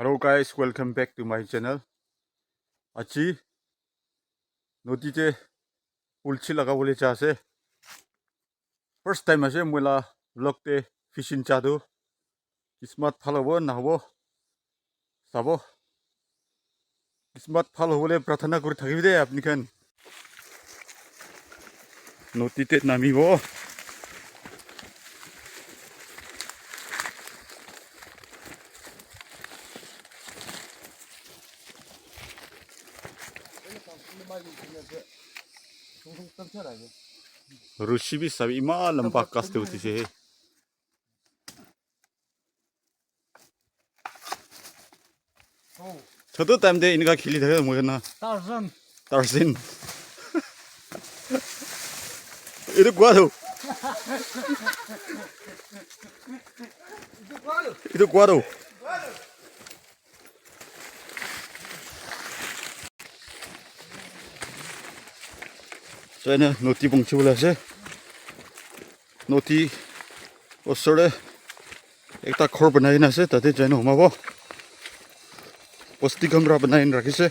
Hello guys, welcome back to my channel. Achi noti te pulchi laga bole cha ase. First time ase moila vlog te fishing cha do. Kismat phal hobo na hobo sabo. Kismat phal hobole prathana kori thakibi de apni khan. Noti te namibo. Rushi bi sabi ima lamba kaste uti se. Choto time de inga khili thake mo na. Tarzan. Itu gua tuh. Itu gua tuh. So ini noti bungsu bola se. Noti osore ekta khor banai na se tate jaino humabo. Posti kamera banai rakhi se.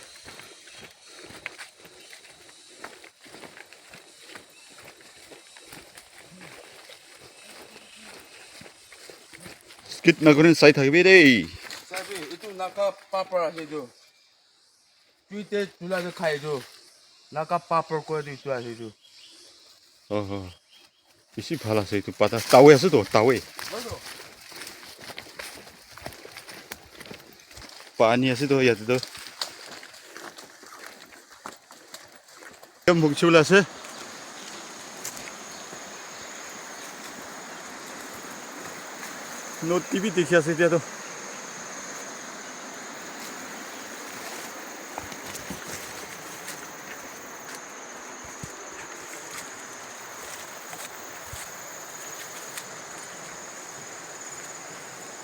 Skit nagurin sai thakibi de. Sabi itu naka papar ase jo. Tuite tula de khai jo. Naka papar ko itu ase jo. Isi bhala se itu pada tawe ase to tawe. Pani ase to ya to. Kam bungsu bola se. Noti bi dekhi ase dia to.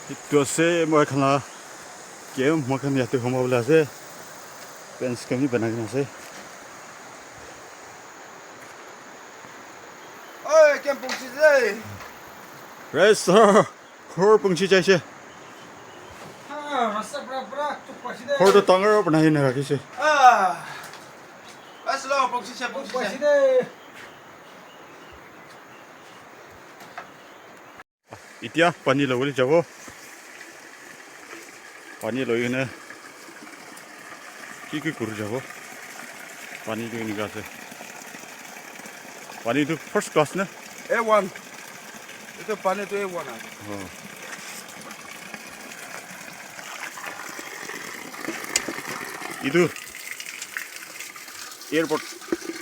Itu ase moi khana game makan ya to homa bola ase. Fence kami banagina ase. Oi, kem pungsi de. Resa khor pungsi chai se. Rasa bra tu pasi de. Khor to tanger banai na rakhi se. Aslo pungsi de. Itia pani lo bole jabo. Pani lo yene. Ki kuru jabo. Pani to ni gase. Pani to first class na. A1. Itu pani tu A1 ase. Itu airport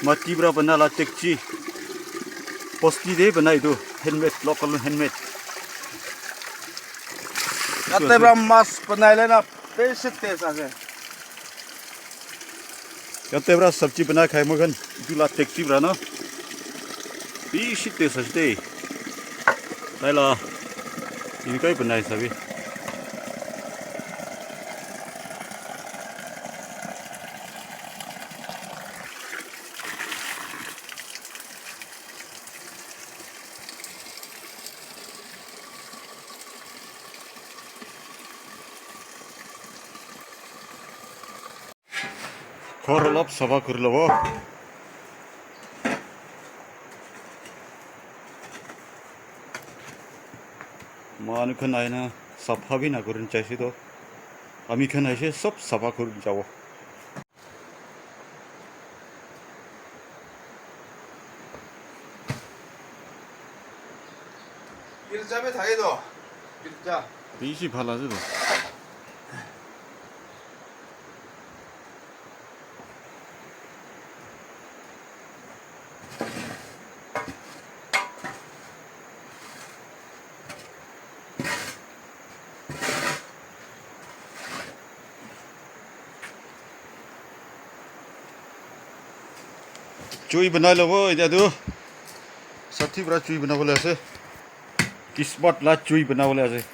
matibra banala tekchi posti de bana itu handmade local handmade. Kate bra mas panaile na basic tes ase. Kate bra sabji bana khai mogan itu la tekchi bra na. Basic tes ase. Taila ini kai banai sabi. Khorolap sabha kurlobo. Manu khan aina sabha bhi na kurin chaisi to. Ami khan aise sab sabha kurin jabo. Girja me thake do. Girja. Bisi bhala je to. Chui bana lo bo ida do. Sathi bra chui bana bole ase. Kismat la chui bana bole ase.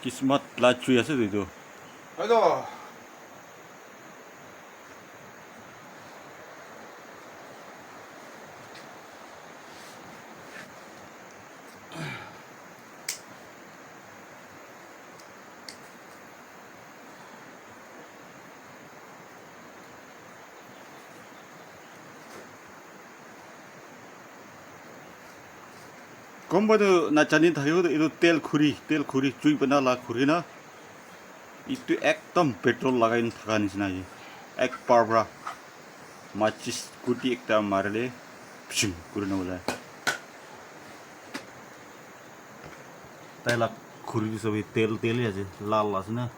Kismat la chui ase itu. Hello. Kombo na chani thayo itu tel khuri chui bana la khuri na itu ekdom petrol lagain thaka nisna ye ek parbra machis kuti ekta marle pshim kurina bola taila khuri sabai tel ya je lal asna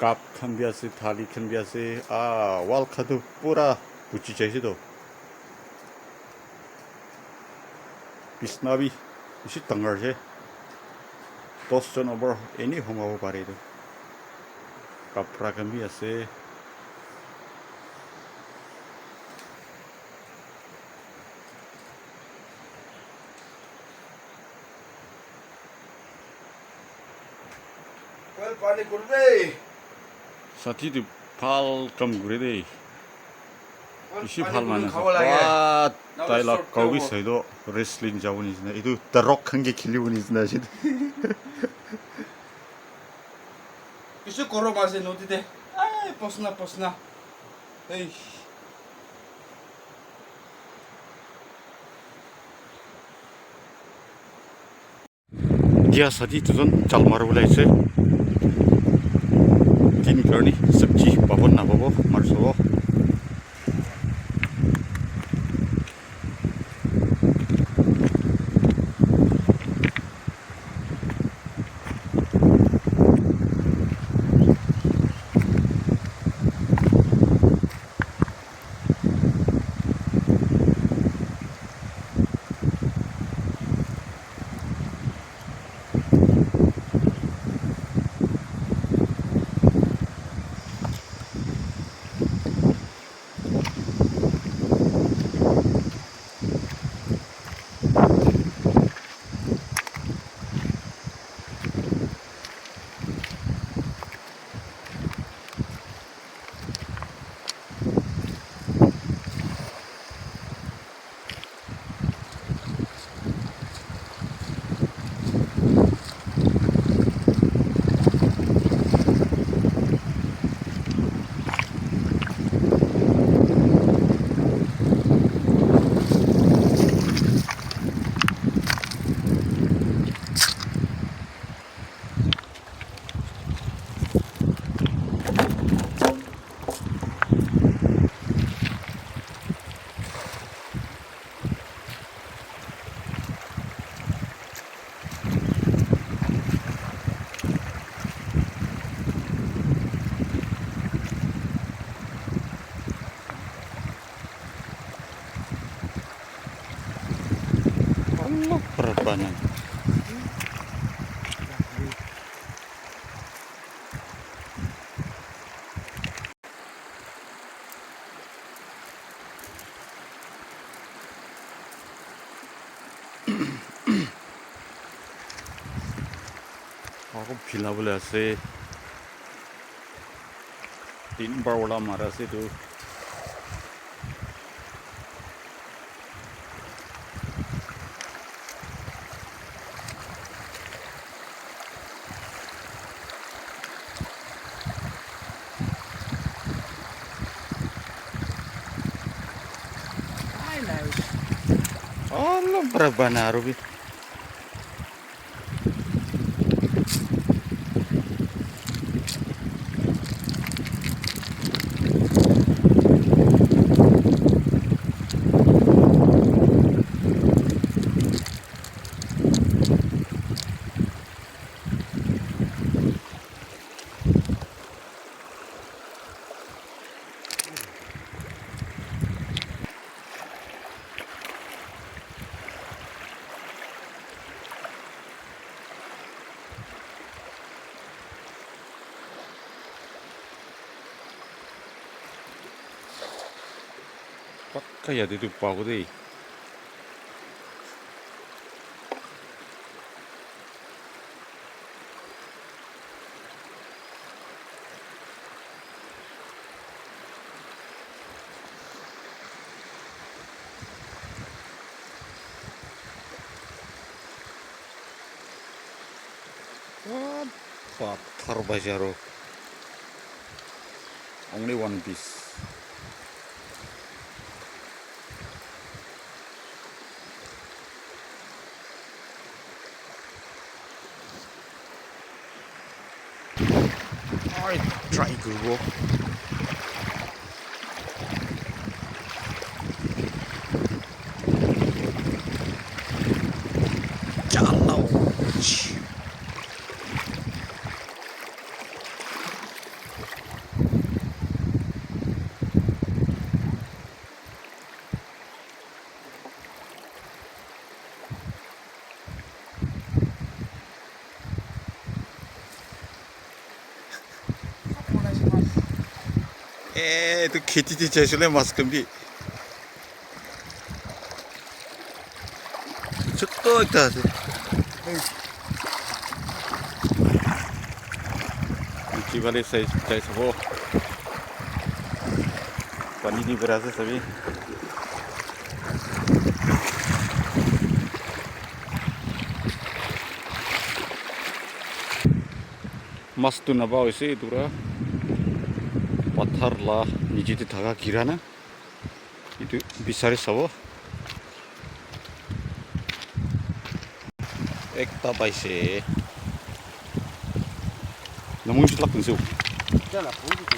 cup khan bhi ase thali khan bhi ase wall khadu pura puchi chaise to bisna bhi isi tangar je 10 jon over any homabo pare to kapra khan bhi ase Well, pani kurbe. साथी तो फाल कम घुरे दे इसी फाल माने ताइला कौगी Saido wrestling जावनी ना इदु तरक खंगे खिलिवनी ना सिद किसी करो मासे नोती दे ay posna hey या साथी तो जन चाल मारो बुलाइसे तीन करनी सब्जी पापड़ ना पापो मारसो Allah perbanan aku bila boleh ase 3 बार वाला मारा से तो ay nice Allah perbanan Ruby kayak itu pau deh pathar bajaro Only one piece. Alright, try Google. Jaal. Tu kheti chesule mas kambi. Chutto ekta ase. Chibale size ho. Pani di berasa sabi. Mas tu naba ise dura. Pathar la niji te thaga gira na. Itu bisare sabo. Ekta paise. Namun sitlak nsu. Jala, pun itu.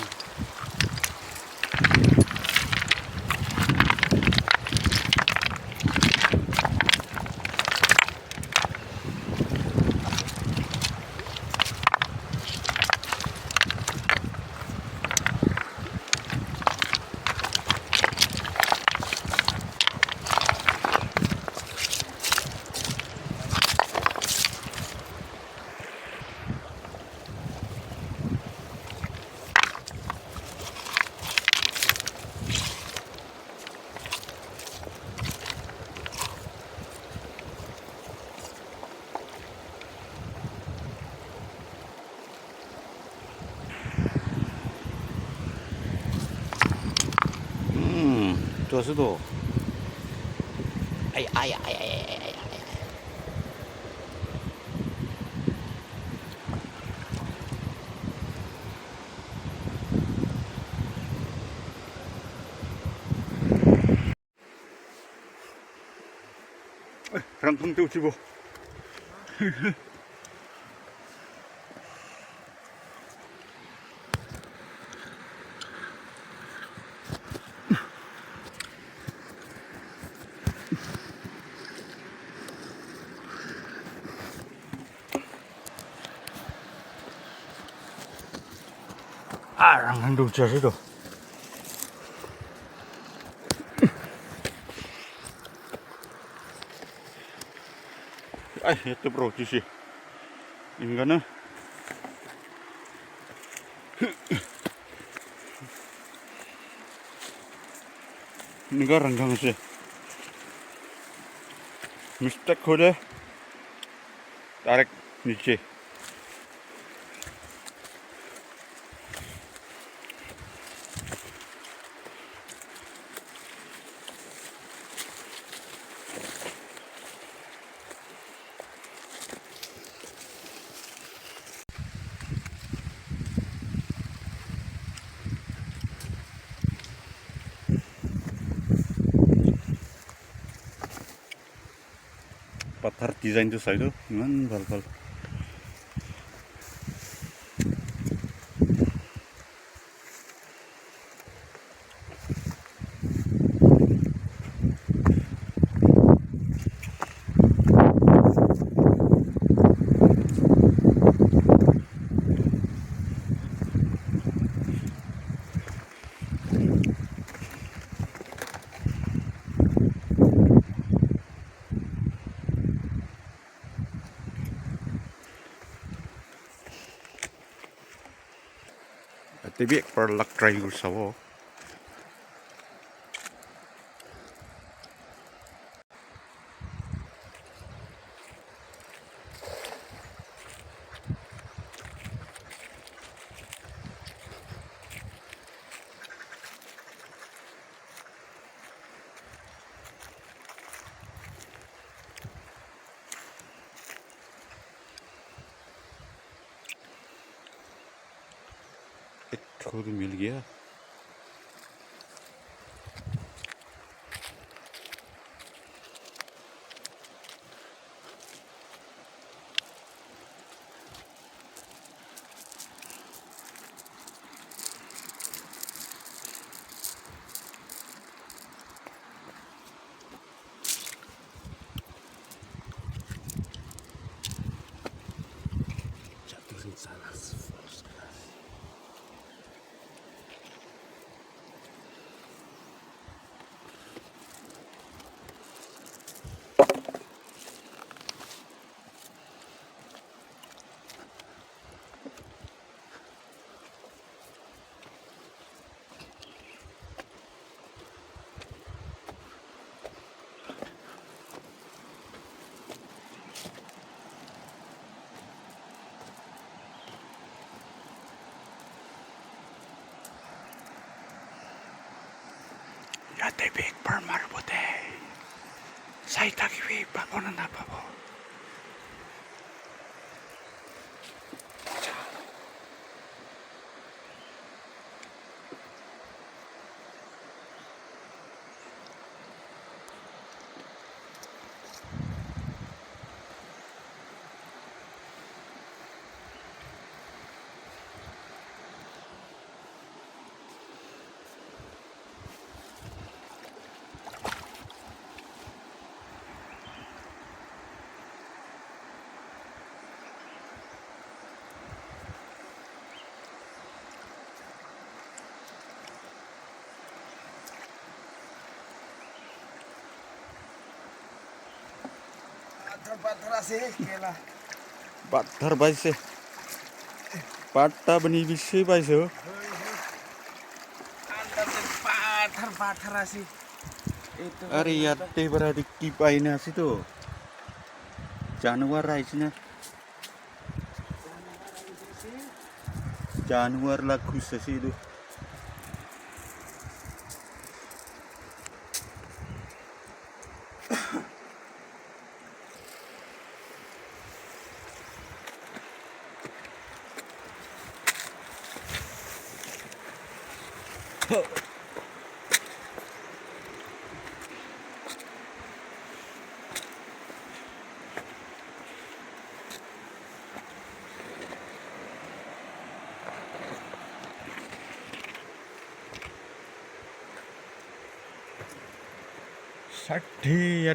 Tu ase tu. Ay. Rangkung tu cibo. Rangkung tu cari tu. Ay, itu bro cici. Ini kan? Ini kan rangkung sih. Mistake हो जाए direct नीचे पत्थर design तो side इमान ভাল tapi per lak try gur sawo एक खुद मिल गया ইয়াতে বেগ পাৰ মাৰিব দে চাই থাকিবি পাব না নাপাব Patar asih kela. পাথৰ পাইছে পাট্টা বনি বেছি পাইছে Patar asih. Itu. আরে ইয়াতে পৰা কি পাই না আছে তো জানুয়ার আইছে না জানুয়ার লা খুশছে ಇದು साठी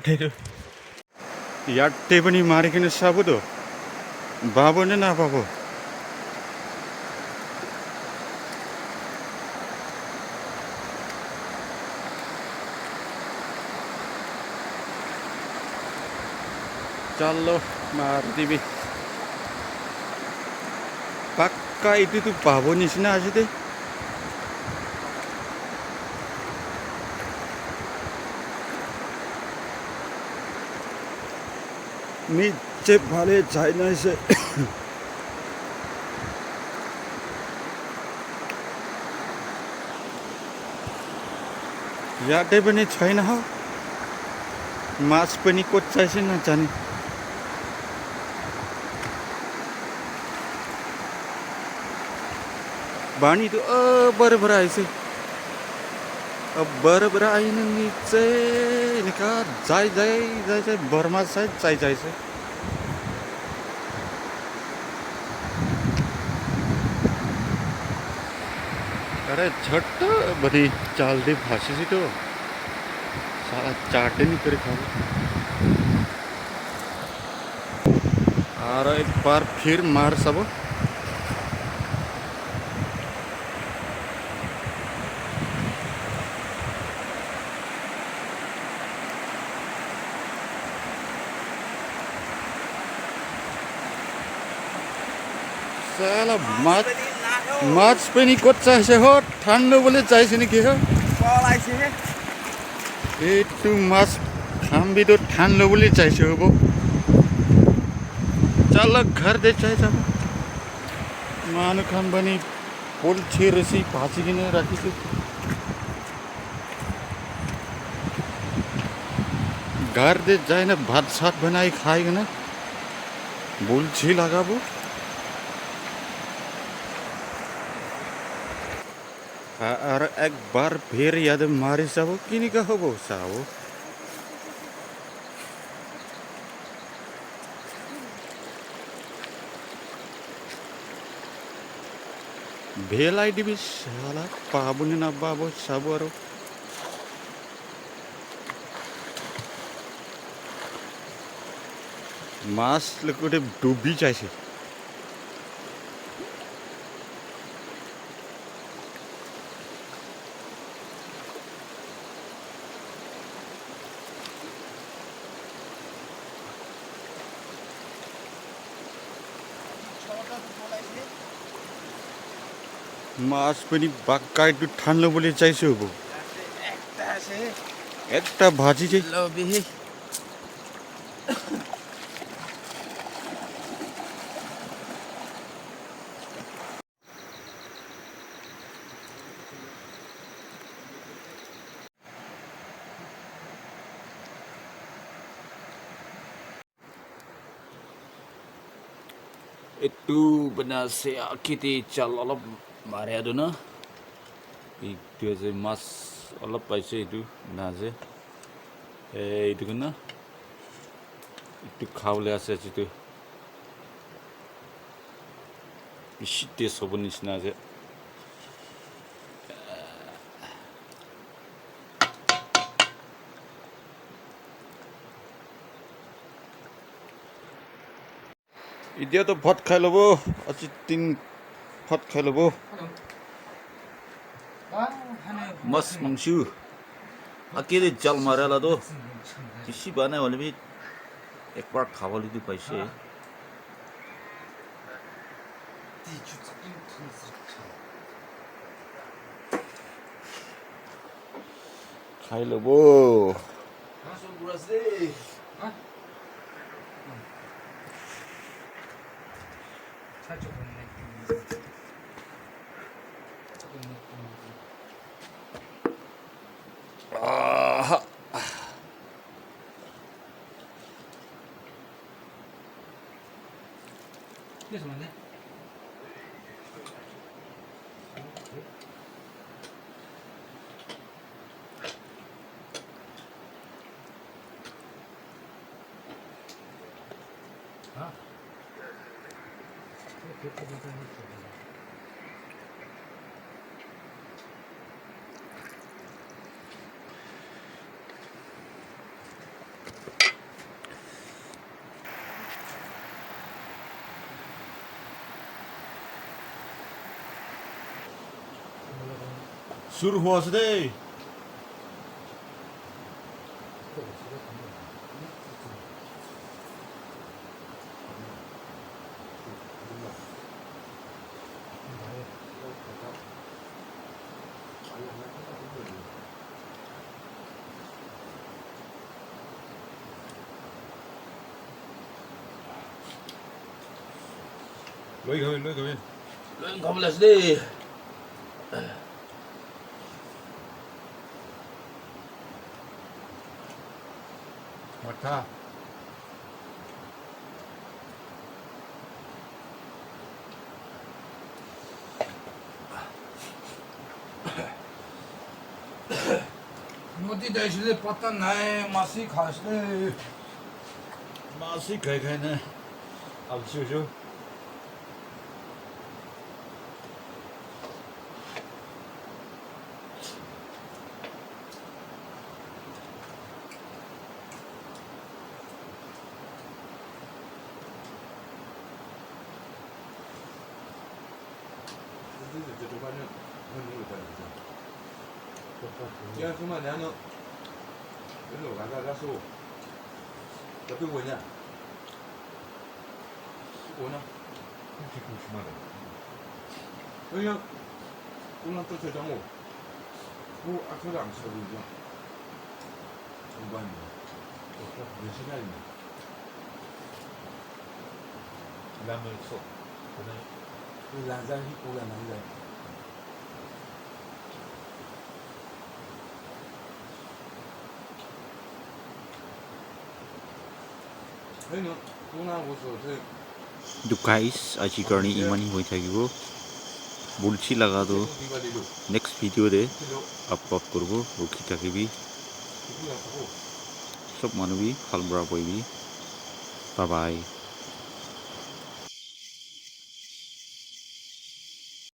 याटे पनि मारिकन साबो तो बाबो ने ना बाबो चलो मार दिबी पक्का itu tuh बाबो निसिना आछि दे नीचे भाले छैन से यादै पनि छैन हो मास पनि कोच्चाइसे नजाने बानी तो बराबर आइसे अब बराबर आइन नीचे निका जाय बर्मा साइड जाय से अरे झट्ट बड़ी चाल दे भाषी सी तो साला चाटे नहीं करे खाओ और एक बार फिर मार सब साला माछ पनि कोच्चाइसे हो ठान्नु बोले चाहिए नि के हो एटु माछ खाम्बी तो ठान्नु बोले चाहिए हो बो चल घर दे चाहिए सब मानु खान बनी पोल छेरसी भाजी किने राखिछु घर दे जाए ना भात सात बनाई खाएगा ना बोल छी लगाबो और एक बार फिर याद मारी साबो किनी का होबो साबो भेलाई दिबी साला पाबुने ना बाबो साबो आरो मास लकोटे डुबी जाइसे मास पनि बाक्का एकटु ठान्नु बोले चाहिए हो एकटा भाजी चाहिँ Lebih. Itu benar saya kita cal alap mari ada na. Itu aja mas alap paisa itu naze. Itu kan na. Itu kau le asa itu. Bisit dia sobunis naze. Idia to bhat khai lobo. Achi tin bhat khai lobo. Mas mangsu. Akhirnya jal मारा ला तो किसी बने वाले भी एक बार खावा ली थी पैसे खाई लो वो शुरू हुआ से दे lôi rồi lên không là đi 맞다. Modi देशले पत्ता नाही मासी खासले 맛이 가이가이네 앞치우죠 야 그만 나는 일로 가서 옆에 뭐냐 뭐냐 이렇게 조심하래 그냥 오늘 또 저장고 뭐 아까도 안 쓰고 이제 공부하는 몇 시간이냐 라면 속 그 난장 희고가 난장 तो गाइस आज की करनी इमानी हुई था कि वो बुलची लगा दो नेक्स्ट वीडियो रे अपलोड करबो रुखी थाकिबी सब मानबी हालब्रा बयबी बाय बाय